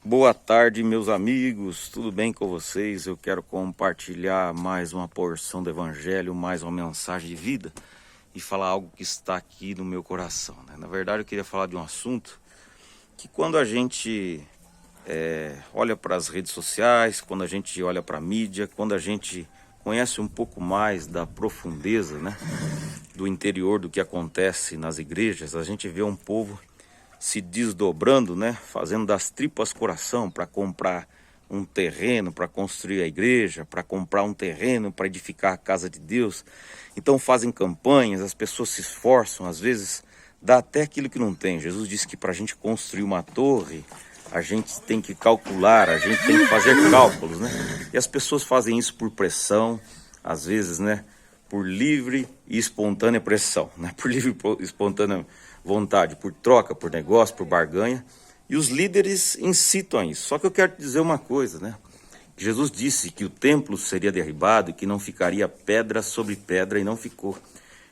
Boa tarde, meus amigos, tudo bem com vocês? Eu quero compartilhar mais uma porção do Evangelho, mais uma mensagem de vida e falar algo que está aqui no meu coração, né? Na verdade, eu queria falar de um assunto que quando a gente olha para as redes sociais, quando a gente olha para a mídia, quando a gente conhece um pouco mais da profundeza, né, do interior do que acontece nas igrejas, a gente vê um povo se desdobrando, né, fazendo das tripas coração para comprar um terreno, para construir a igreja, para comprar um terreno, para edificar a casa de Deus. Então fazem campanhas, as pessoas se esforçam, às vezes dá até aquilo que não tem. Jesus disse que para a gente construir uma torre, a gente tem que calcular, a gente tem que fazer cálculos, né? E as pessoas fazem isso por pressão, às vezes, né, por livre e espontânea pressão, né? Por livre e espontânea vontade, por troca, por negócio, por barganha. E os líderes incitam a isso. Só que eu quero te dizer uma coisa, né? Jesus disse que o templo seria derribado e que não ficaria pedra sobre pedra, e não ficou.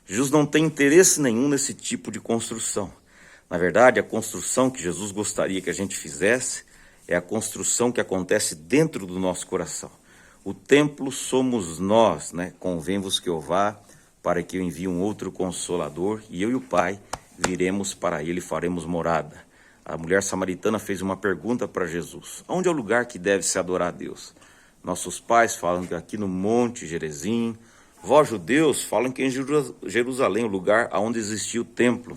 Jesus não tem interesse nenhum nesse tipo de construção. Na verdade, a construção que Jesus gostaria que a gente fizesse é a construção que acontece dentro do nosso coração. O templo somos nós, né? Convém-vos que eu vá, para que eu envie um outro Consolador, e eu e o Pai viremos para ele e faremos morada. A mulher samaritana fez uma pergunta para Jesus: onde é o lugar que deve se adorar a Deus? Nossos pais falam que aqui no Monte Gerizim. Vós, judeus, falam que em Jerusalém, o lugar onde existia o templo.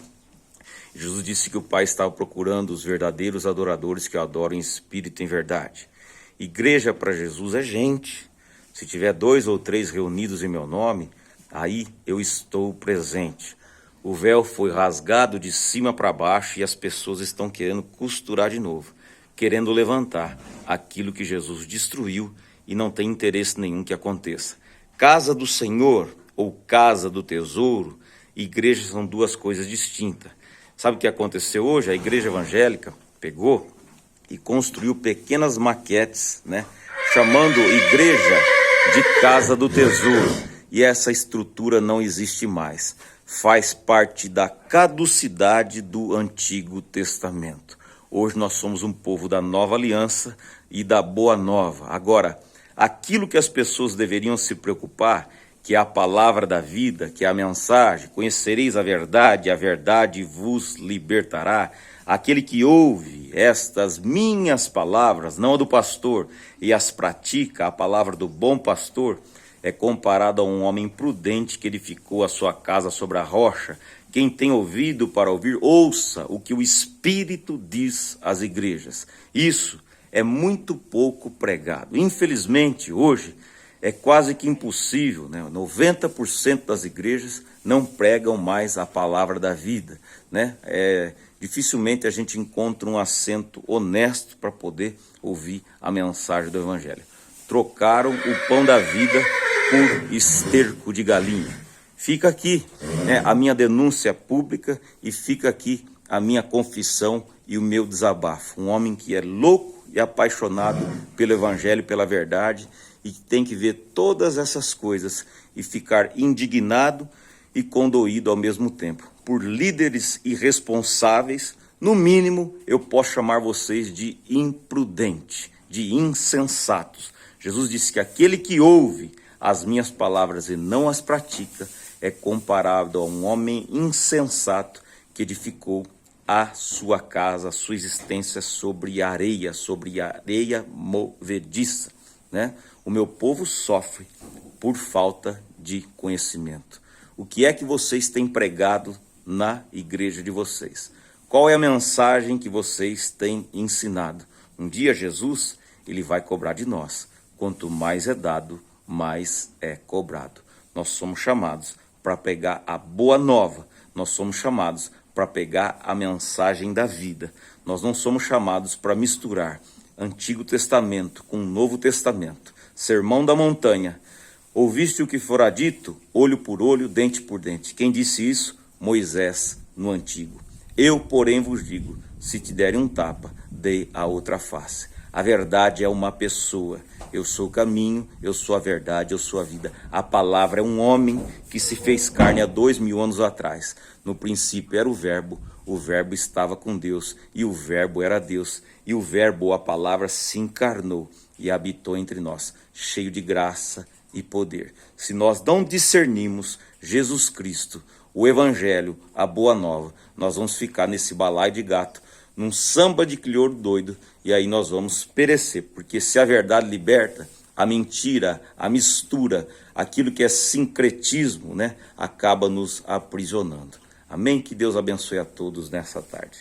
Jesus disse que o Pai estava procurando os verdadeiros adoradores que o adoram em espírito e em verdade. Igreja para Jesus é gente. Se tiver 2 ou 3 reunidos em meu nome, aí eu estou presente. O véu foi rasgado de cima para baixo e as pessoas estão querendo costurar de novo, querendo levantar aquilo que Jesus destruiu e não tem interesse nenhum que aconteça. Casa do Senhor ou casa do tesouro, igreja são duas coisas distintas. Sabe o que aconteceu hoje? A igreja evangélica pegou e construiu pequenas maquetes, né, chamando igreja de casa do tesouro. E essa estrutura não existe mais. Faz parte da caducidade do Antigo Testamento. Hoje nós somos um povo da nova aliança e da boa nova. Agora, aquilo que as pessoas deveriam se preocupar, que é a palavra da vida, que é a mensagem: conhecereis a verdade vos libertará. Aquele que ouve estas minhas palavras, não a do pastor, e as pratica, a palavra do bom pastor, é comparado a um homem prudente que edificou a sua casa sobre a rocha. Quem tem ouvido para ouvir, ouça o que o Espírito diz às igrejas. Isso é muito pouco pregado. Infelizmente, hoje, é quase que impossível, né? 90% das igrejas não pregam mais a palavra da vida, né? Dificilmente a gente encontra um assento honesto para poder ouvir a mensagem do Evangelho. Trocaram o pão da vida por esterco de galinha. Fica aqui, né, a minha denúncia pública, e fica aqui a minha confissão e o meu desabafo. Um homem que é louco e apaixonado pelo Evangelho, pela verdade, e que tem que ver todas essas coisas e ficar indignado e condoído ao mesmo tempo. Por líderes irresponsáveis, no mínimo eu posso chamar vocês de imprudente, de insensatos. Jesus disse que aquele que ouve as minhas palavras e não as pratica é comparado a um homem insensato que edificou a sua casa, a sua existência sobre areia movediça, né? O meu povo sofre por falta de conhecimento. O que é que vocês têm pregado na igreja de vocês? Qual é a mensagem que vocês têm ensinado? Um dia Jesus, ele vai cobrar de nós. Quanto mais é dado, mais é cobrado. Nós somos chamados para pegar a boa nova. Nós somos chamados para pegar a mensagem da vida. Nós não somos chamados para misturar Antigo Testamento com Novo Testamento. Sermão da montanha. Ouviste o que fora dito? Olho por olho, dente por dente. Quem disse isso? Moisés no Antigo. Eu, porém, vos digo, se te derem um tapa, dei a outra face. A verdade é uma pessoa. Eu sou o caminho, eu sou a verdade, eu sou a vida. A palavra é um homem que se fez carne há 2000 anos atrás. No princípio era o verbo o verbo estava com Deus, e o verbo era Deus, e o verbo, a palavra, se encarnou e habitou entre nós, cheio de graça e poder. Se nós não discernimos Jesus Cristo, o Evangelho, a Boa Nova, nós vamos ficar nesse balaio de gato, num samba de crioulo doido, e aí nós vamos perecer, porque se a verdade liberta, a mentira, a mistura, aquilo que é sincretismo, né, acaba nos aprisionando. Amém? Que Deus abençoe a todos nessa tarde.